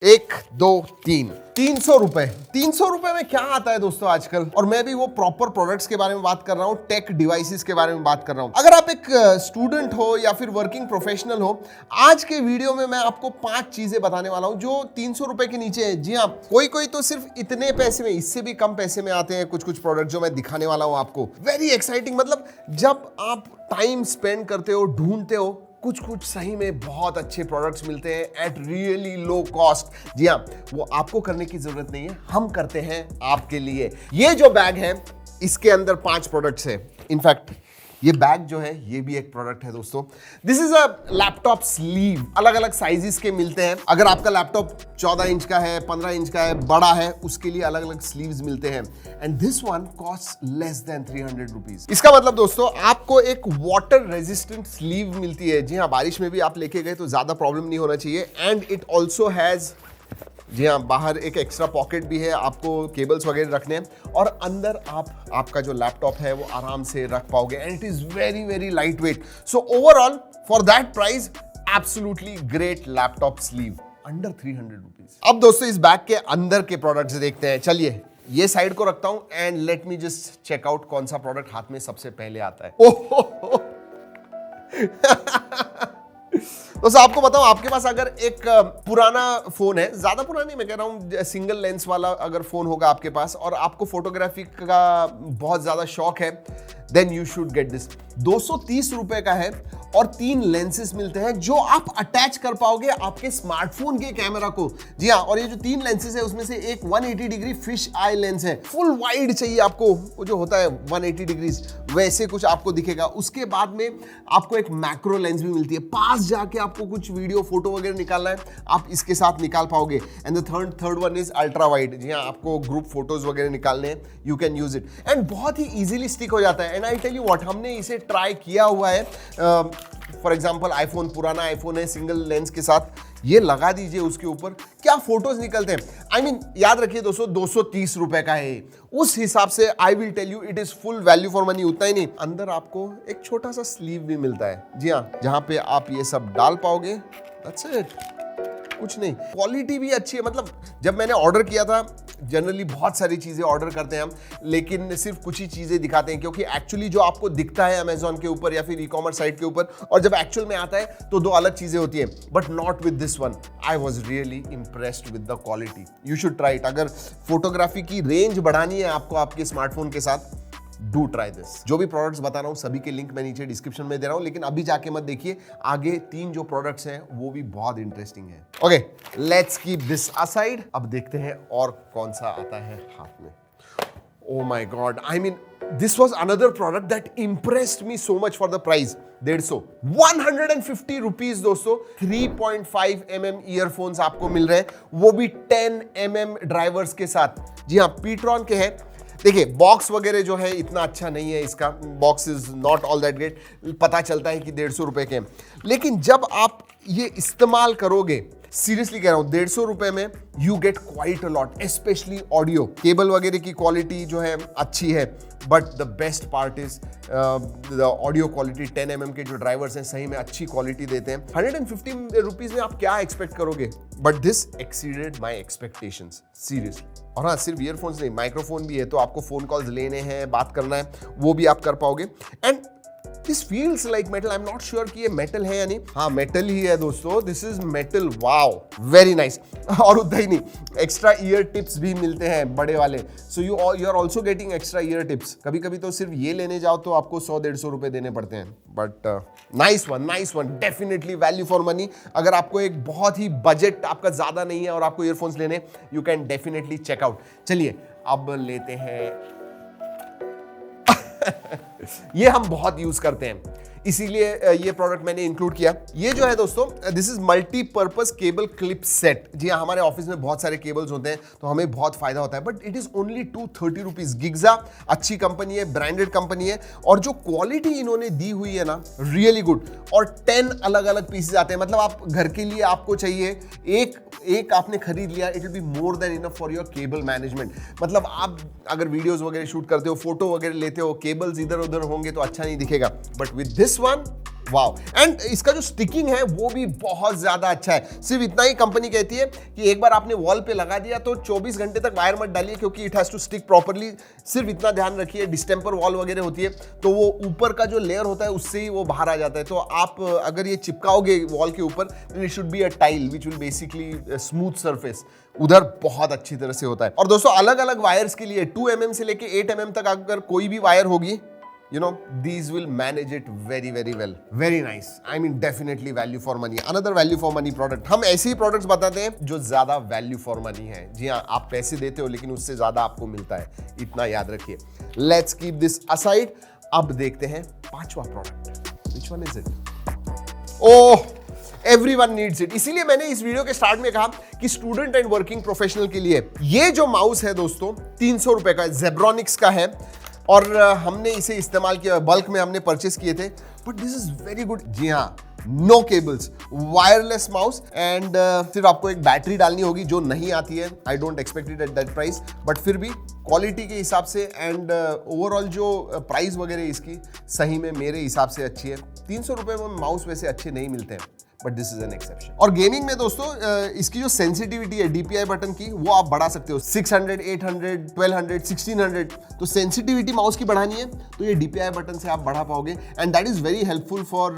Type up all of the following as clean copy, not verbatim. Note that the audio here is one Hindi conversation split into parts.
एक दो तीन 300 रुपए 300 रुपए में क्या आता है दोस्तों आजकल। और मैं भी वो प्रॉपर प्रोडक्ट्स के बारे में बात कर रहा हूँ, टेक डिवाइसेस के बारे में बात कर रहा हूँ। अगर आप एक स्टूडेंट हो या फिर वर्किंग प्रोफेशनल हो, आज के वीडियो में मैं आपको 5 चीजें बताने वाला हूँ जो 300 रुपए के नीचे है। जी हाँ, कोई तो सिर्फ इतने पैसे में, इससे भी कम पैसे में आते हैं कुछ प्रोडक्ट जो मैं दिखाने वाला हूँ आपको। Very exciting. मतलब जब आप टाइम स्पेंड करते हो, ढूंढते हो, कुछ सही में बहुत अच्छे प्रोडक्ट्स मिलते हैं एट रियली लो कॉस्ट। जी हाँ, वो आपको करने की जरूरत नहीं है, हम करते हैं आपके लिए। ये जो बैग है, इसके अंदर 5 प्रोडक्ट्स है। इनफैक्ट ये बैग जो है, ये भी एक प्रोडक्ट है दोस्तों। This is a laptop sleeve. अलग अलग साइजेस के मिलते हैं। अगर आपका लैपटॉप 14 इंच का है, 15 इंच का है, बड़ा है, उसके लिए अलग अलग स्लीव्स मिलते हैं। And this one cost less than 300 rupees. इसका मतलब दोस्तों, आपको एक वाटर रेजिस्टेंट स्लीव मिलती है। जी हाँ, बारिश में भी आप लेके गए तो ज्यादा प्रॉब्लम नहीं होना चाहिए। एंड इट ऑल्सो हैज, जी हाँ, बाहर एक एक्स्ट्रा पॉकेट भी है, आपको केबल्स वगैरह रखने हैं। और अंदर आपका जो लैपटॉप है वो आराम से रख पाओगे। And it is very very light weight. So overall for that price, absolutely great laptop sleeve under 300 rupees. अब दोस्तों इस बैग के अंदर के प्रोडक्ट्स देखते हैं। चलिए ये साइड को रखता हूं and let me just check out कौन सा प्रोडक्ट हाथ में सबसे पहले आता है। ओहो दोस्तों आपको बताऊं, आपके पास अगर एक पुराना फोन है, ज्यादा पुराना नहीं मैं कह रहा हूं, सिंगल लेंस वाला अगर फोन होगा आपके पास और आपको फोटोग्राफी का बहुत ज्यादा शौक है, then you should get this. 230 रुपए का है और 3 लेंसेस मिलते हैं जो आप अटैच कर पाओगे आपके स्मार्टफोन के कैमरा को। जी हाँ, और ये जो 3 लेंसेस है उसमें से एक 180 डिग्री फिश आई लेंस है। फुल वाइड चाहिए आपको, वो जो होता है 180 डिग्रीज, वैसे कुछ आपको दिखेगा। उसके बाद में आपको एक मैक्रो लेंस भी मिलती है। पास जाके आपको कुछ वीडियो फोटो वगैरह निकालना है, आप इसके साथ निकाल पाओगे। And the third one is ultra wide. जी हाँ, आपको ग्रुप फोटोज वगैरह निकालने हैं, you can use it. And बहुत ही इजीली स्टिक हो जाता है। And I tell you what, हमने इसे ट्राई किया हुआ है। फॉर एग्जाम्पल आईफोन, पुराना आईफोन है सिंगल लेंस के साथ, ये लगा दीजिए उसके ऊपर, क्या फोटोज निकलते हैं। आई मीन याद रखिए दोस्तों, 230 रुपए का है। उस हिसाब से I will tell you it is full value for money. उतना ही नहीं, अंदर आपको एक छोटा सा स्लीव भी मिलता है। जी हाँ, जहां पे आप ये सब डाल पाओगे। दैट्स इट, कुछ नहीं। क्वालिटी भी अच्छी है। मतलब जब मैंने ऑर्डर किया था, जनरली बहुत सारी चीजें ऑर्डर करते हैं हम, लेकिन सिर्फ कुछ ही चीजें दिखाते हैं, क्योंकि एक्चुअली जो आपको दिखता है अमेजॉन के ऊपर या फिर ई-कॉमर्स साइट के ऊपर, और जब एक्चुअल में आता है तो 2 अलग चीजें होती हैं। But not with this one. I was really impressed with the quality. You should try it. अगर फोटोग्राफी की रेंज बढ़ानी है आपको आपके स्मार्टफोन के साथ, डू ट्राई दिस। जो भी प्रोडक्ट्स बता रहा हूं सभी के लिंक मैं नीचे डिस्क्रिप्शन में दे रहा हूं, लेकिन अभी जाके मत देखिए, आगे 3 जो प्रोडक्ट्स हैं वो भी बहुत इंटरेस्टिंग है। Okay, let's keep this aside. अब देखते हैं और कौन सा आता है हाथ में। Oh my God, I mean, this was another product that impressed me so much for the price. 150 rupees दोस्तों। 3.5 mm ईयरफोन्स आपको मिल रहे हैं, वो भी 10 mm ड्राइवर्स के साथ। जी हाँ, पीट्रॉन के हैं। देखिए बॉक्स वगैरह जो है इतना अच्छा नहीं है, इसका box is not all that great. पता चलता है कि 150 रुपए के हैं, लेकिन जब आप ये इस्तेमाल करोगे, सीरियसली कह रहा हूं, 150 रुपए में you get quite a lot, specially audio. Cable वगैरह की क्वालिटी जो है अच्छी है, but the best part is the audio quality. 10 mm के जो ड्राइवर्स हैं सही में अच्छी क्वालिटी देते हैं। 150 रुपीज में आप क्या एक्सपेक्ट करोगे, but this exceeded my expectations seriously. और हाँ, सिर्फ ईयरफोन्स नहीं, माइक्रोफोन भी है, तो आपको फोन कॉल्स लेने हैं, बात करना है, वो भी आप कर पाओगे। And this feels like metal. I am not sure कि ये मेटल है या नहीं। हाँ, मेटल ही है दोस्तों, this is metal. Wow, very nice. और उतना ही नहीं, एक्स्ट्रा ईयर टिप्स भी मिलते हैं बड़े वाले। So you are also getting extra ear tips. कभी कभी तो सिर्फ ये लेने जाओ तो आपको 100-150 रुपए देने पड़ते हैं। But nice one, definitely value for money. अगर आपको एक बहुत ही बजट आपका ज्यादा नहीं है और आपको ईयरफोन्स लेने, you can definitely check out. चलिए अब लेते हैं ये हम बहुत यूज करते हैं, इसीलिए ये प्रोडक्ट मैंने इंक्लूड किया। ये जो है दोस्तों, this is multipurpose cable clip set. जी हाँ, हमारे ऑफिस में बहुत सारे केबल्स होते हैं तो हमें बहुत फायदा होता है, but it is only 230 rupees. गिग्जा अच्छी कंपनी है, ब्रांडेड कंपनी है, और जो क्वालिटी इन्होंने दी हुई है ना, रियली गुड। और 10 अलग अलग पीसेज आते हैं। मतलब आप घर के लिए आपको चाहिए, एक आपने खरीद लिया, it will be more than enough for your cable management. मतलब आप अगर वीडियोस वगैरह शूट करते हो, फोटो वगैरह लेते हो, केबल्स इधर उधर होंगे तो अच्छा नहीं दिखेगा। But with this this one wow, and इसका जो स्टिकिंग है वो भी बहुत ज्यादा अच्छा है। सिर्फ इतना ही कंपनी कहती है कि एक बार आपने वॉल पे लगा दिया तो 24 घंटे तक वायर मत डालिए, क्योंकि it has to stick properly. सिर्फ इतना ध्यान रखिए, डिस्टेंपर वॉल वगैरह होती है तो वो ऊपर का जो लेयर होता है उससे ही वो बाहर आ जाता है। तो आप अगर ये चिपकाओगे वॉल के ऊपर, then it should be a tile which will basically smooth surface, उधर बहुत अच्छी तरह से होता है। और दोस्तों अलग अलग वायर्स के लिए 2 mm से लेके 8 mm तक अगर कोई भी वायर होगी, you know, these will manage it very very well. Very nice. I mean definitely value for money. Another value for money product. हम ऐसे ही प्रोडक्ट्स बताते हैं जो ज्यादा वैल्यू फॉर मनी है। जी हाँ, आप पैसे देते हो लेकिन उससे ज्यादा आपको मिलता है, इतना याद रखिए। Let's keep this aside. अब देखते हैं पांचवा product. Which one is it? Oh, everyone needs it. इसीलिए मैंने इस वीडियो के स्टार्ट में कहा कि स्टूडेंट एंड वर्किंग प्रोफेशनल के लिए ये जो माउस है दोस्तों 300 रुपए का, जेब्रॉनिक्स का है, और हमने इसे इस्तेमाल किया, बल्क में हमने परचेस किए थे। But this is very good. जी हाँ, no cables, wireless mouse, and सिर्फ आपको एक बैटरी डालनी होगी जो नहीं आती है। I don't expect it at that price, but फिर भी क्वालिटी के हिसाब से एंड ओवरऑल जो प्राइस वगैरह इसकी सही में मेरे हिसाब से अच्छी है। 300 रुपए में माउस वैसे अच्छे नहीं मिलते हैं, but this is an exception. और गेमिंग में दोस्तों इसकी जो सेंसिटिविटी है DPI बटन की, वो आप बढ़ा सकते हो 600, 800, 1200, 1600। तो सेंसिटिविटी माउस की बढ़ानी है तो ये DPI बटन से आप बढ़ा पाओगे, and that is very helpful for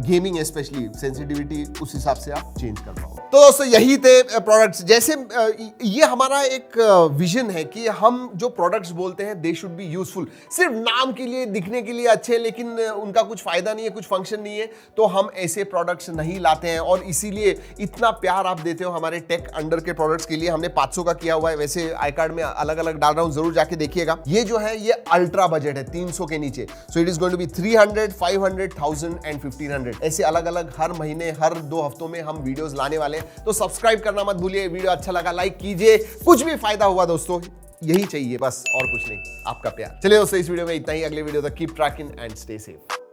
gaming specially. Sensitivity उस हिसाब से आप चेंज कर पाओगे। तो दोस्तों यही थे प्रोडक्ट्स। जैसे ये हमारा एक विजन है कि हम जो प्रोडक्ट्स बोलते हैं दे शुड बी यूजफुल। सिर्फ नाम के लिए, दिखने के लिए अच्छे, लेकिन उनका कुछ फायदा नहीं है, कुछ फंक्शन नहीं है, तो हम ऐसे प्रोडक्ट्स नहीं लाते हैं। और इसीलिए इतना प्यार आप देते हो हमारे टेक अंडर के प्रोडक्ट्स के लिए। हमने 500 का किया हुआ है, वैसे आई कार्ड में अलग अलग डाल रहा हूं, जरूर जाके देखिएगा। ये जो है ये अल्ट्रा बजट है, 300 के नीचे। So it is going to be 300, 500, 1000 and 1500। ऐसे अलग अलग हर महीने, हर 2 हफ्तों में हम वीडियोस लाने वाले हैं। तो सब्सक्राइब करना मत भूलिए। वीडियो अच्छा लगा लाइक कीजिए, कुछ भी फायदा हुआ दोस्तों यही चाहिए बस, और कुछ नहीं, आपका प्यार। चलिए दोस्तों इस वीडियो में इतना ही। अगले वीडियो तक keep trekking and stay safe.